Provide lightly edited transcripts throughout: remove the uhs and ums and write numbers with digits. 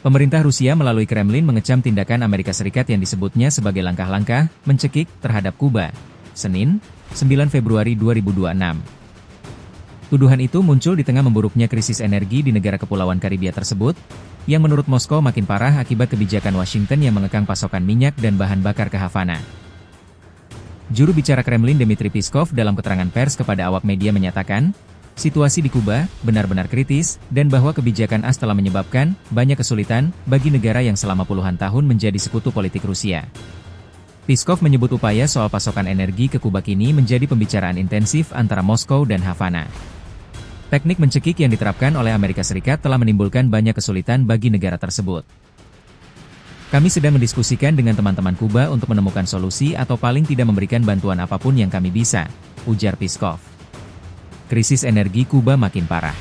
Pemerintah Rusia melalui Kremlin mengecam tindakan Amerika Serikat yang disebutnya sebagai langkah-langkah mencekik terhadap Kuba. Senin, 9 Februari 2026. Tuduhan itu muncul di tengah memburuknya krisis energi di negara kepulauan Karibia tersebut, yang menurut Moskow makin parah akibat kebijakan Washington yang mengekang pasokan minyak dan bahan bakar ke Havana. Juru bicara Kremlin Dmitry Peskov dalam keterangan pers kepada awak media menyatakan, situasi di Kuba benar-benar kritis, dan bahwa kebijakan AS telah menyebabkan banyak kesulitan bagi negara yang selama puluhan tahun menjadi sekutu politik Rusia. Peskov menyebut upaya soal pasokan energi ke Kuba kini menjadi pembicaraan intensif antara Moskow dan Havana. Teknik mencekik yang diterapkan oleh Amerika Serikat telah menimbulkan banyak kesulitan bagi negara tersebut. Kami sedang mendiskusikan dengan teman-teman Kuba untuk menemukan solusi atau paling tidak memberikan bantuan apapun yang kami bisa, ujar Peskov. Krisis energi Kuba makin parah.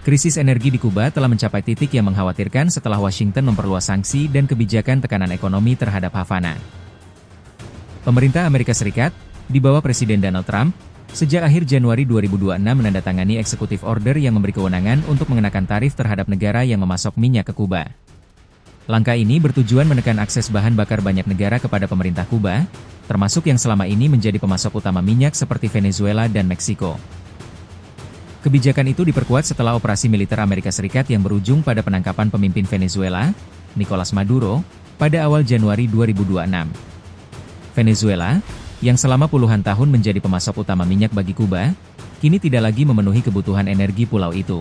Krisis energi di Kuba telah mencapai titik yang mengkhawatirkan setelah Washington memperluas sanksi dan kebijakan tekanan ekonomi terhadap Havana. Pemerintah Amerika Serikat, di bawah Presiden Donald Trump, sejak akhir Januari 2026 menandatangani eksekutif order yang memberi kewenangan untuk mengenakan tarif terhadap negara yang memasok minyak ke Kuba. Langkah ini bertujuan menekan akses bahan bakar banyak negara kepada pemerintah Kuba, termasuk yang selama ini menjadi pemasok utama minyak seperti Venezuela dan Meksiko. Kebijakan itu diperkuat setelah operasi militer Amerika Serikat yang berujung pada penangkapan pemimpin Venezuela, Nicolas Maduro, pada awal Januari 2026. Venezuela, yang selama puluhan tahun menjadi pemasok utama minyak bagi Kuba, kini tidak lagi memenuhi kebutuhan energi pulau itu.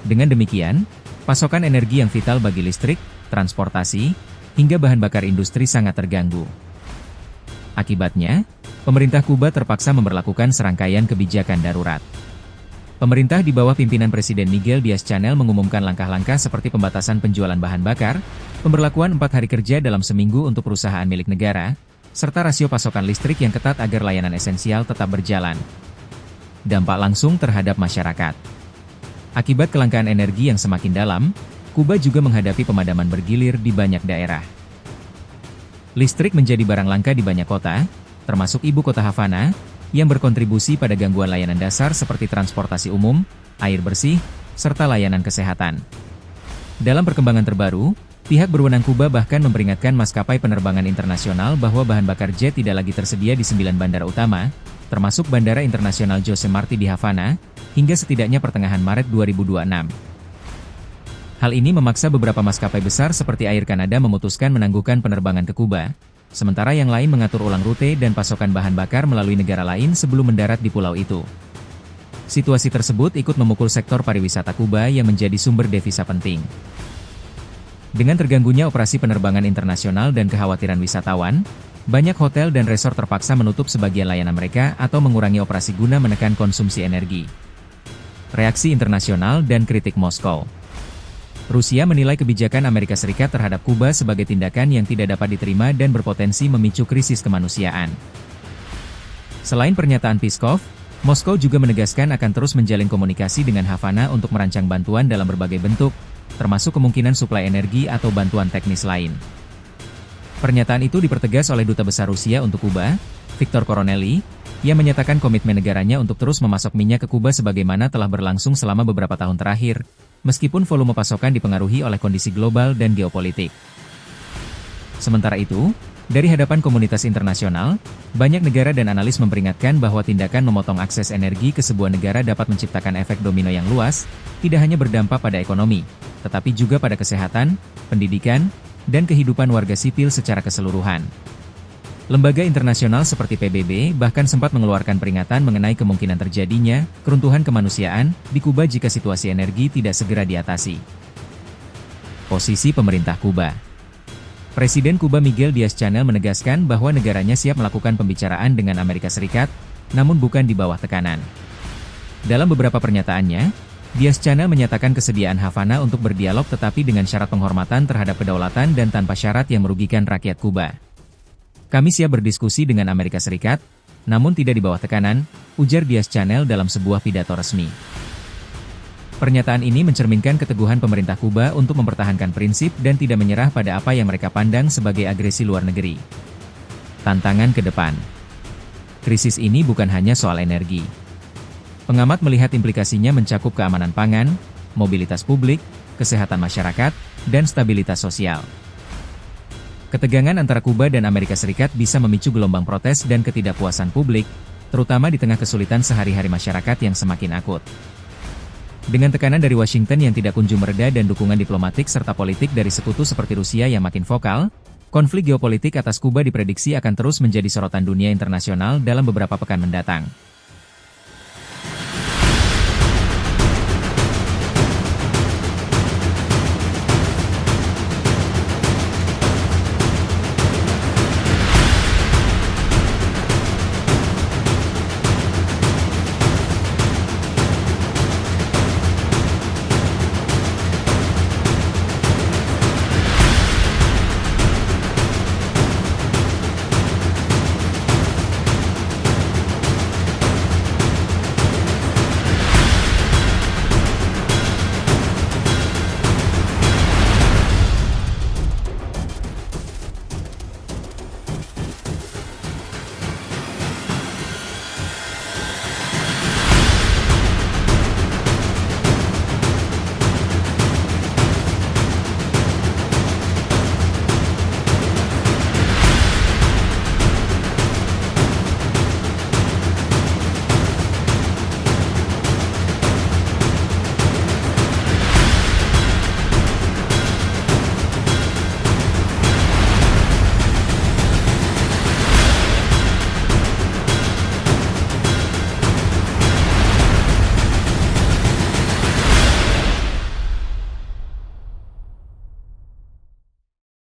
Dengan demikian, pasokan energi yang vital bagi listrik, transportasi, hingga bahan bakar industri sangat terganggu. Akibatnya, pemerintah Kuba terpaksa memberlakukan serangkaian kebijakan darurat. Pemerintah di bawah pimpinan Presiden Miguel Diaz-Canel mengumumkan langkah-langkah seperti pembatasan penjualan bahan bakar, pemberlakuan 4 hari kerja dalam seminggu untuk perusahaan milik negara, serta rasio pasokan listrik yang ketat agar layanan esensial tetap berjalan. Dampak langsung terhadap masyarakat. Akibat kelangkaan energi yang semakin dalam, Kuba juga menghadapi pemadaman bergilir di banyak daerah. Listrik menjadi barang langka di banyak kota, termasuk ibu kota Havana, yang berkontribusi pada gangguan layanan dasar seperti transportasi umum, air bersih, serta layanan kesehatan. Dalam perkembangan terbaru, pihak berwenang Kuba bahkan memperingatkan maskapai penerbangan internasional bahwa bahan bakar jet tidak lagi tersedia di 9 bandara utama, termasuk Bandara Internasional Jose Marti di Havana, hingga setidaknya pertengahan Maret 2026. Hal ini memaksa beberapa maskapai besar seperti Air Canada memutuskan menangguhkan penerbangan ke Kuba, sementara yang lain mengatur ulang rute dan pasokan bahan bakar melalui negara lain sebelum mendarat di pulau itu. Situasi tersebut ikut memukul sektor pariwisata Kuba yang menjadi sumber devisa penting. Dengan terganggunya operasi penerbangan internasional dan kekhawatiran wisatawan, banyak hotel dan resort terpaksa menutup sebagian layanan mereka atau mengurangi operasi guna menekan konsumsi energi. Reaksi internasional dan kritik Moskow. Rusia menilai kebijakan Amerika Serikat terhadap Kuba sebagai tindakan yang tidak dapat diterima dan berpotensi memicu krisis kemanusiaan. Selain pernyataan Peskov, Moskow juga menegaskan akan terus menjalin komunikasi dengan Havana untuk merancang bantuan dalam berbagai bentuk, termasuk kemungkinan suplai energi atau bantuan teknis lain. Pernyataan itu dipertegas oleh Duta Besar Rusia untuk Kuba, Victor Coronelli, yang menyatakan komitmen negaranya untuk terus memasok minyak ke Kuba sebagaimana telah berlangsung selama beberapa tahun terakhir, meskipun volume pasokan dipengaruhi oleh kondisi global dan geopolitik. Sementara itu, dari hadapan komunitas internasional, banyak negara dan analis memperingatkan bahwa tindakan memotong akses energi ke sebuah negara dapat menciptakan efek domino yang luas, tidak hanya berdampak pada ekonomi, tetapi juga pada kesehatan, pendidikan, dan kehidupan warga sipil secara keseluruhan. Lembaga internasional seperti PBB bahkan sempat mengeluarkan peringatan mengenai kemungkinan terjadinya keruntuhan kemanusiaan di Kuba jika situasi energi tidak segera diatasi. Posisi pemerintah Kuba. Presiden Kuba Miguel Diaz-Canel menegaskan bahwa negaranya siap melakukan pembicaraan dengan Amerika Serikat, namun bukan di bawah tekanan. Dalam beberapa pernyataannya, Diaz-Canel menyatakan kesediaan Havana untuk berdialog tetapi dengan syarat penghormatan terhadap kedaulatan dan tanpa syarat yang merugikan rakyat Kuba. Kami siap berdiskusi dengan Amerika Serikat, namun tidak di bawah tekanan, ujar Diaz-Canel dalam sebuah pidato resmi. Pernyataan ini mencerminkan keteguhan pemerintah Kuba untuk mempertahankan prinsip dan tidak menyerah pada apa yang mereka pandang sebagai agresi luar negeri. Tantangan ke depan. Krisis ini bukan hanya soal energi. Pengamat melihat implikasinya mencakup keamanan pangan, mobilitas publik, kesehatan masyarakat, dan stabilitas sosial. Ketegangan antara Kuba dan Amerika Serikat bisa memicu gelombang protes dan ketidakpuasan publik, terutama di tengah kesulitan sehari-hari masyarakat yang semakin akut. Dengan tekanan dari Washington yang tidak kunjung mereda dan dukungan diplomatik serta politik dari sekutu seperti Rusia yang makin vokal, konflik geopolitik atas Kuba diprediksi akan terus menjadi sorotan dunia internasional dalam beberapa pekan mendatang.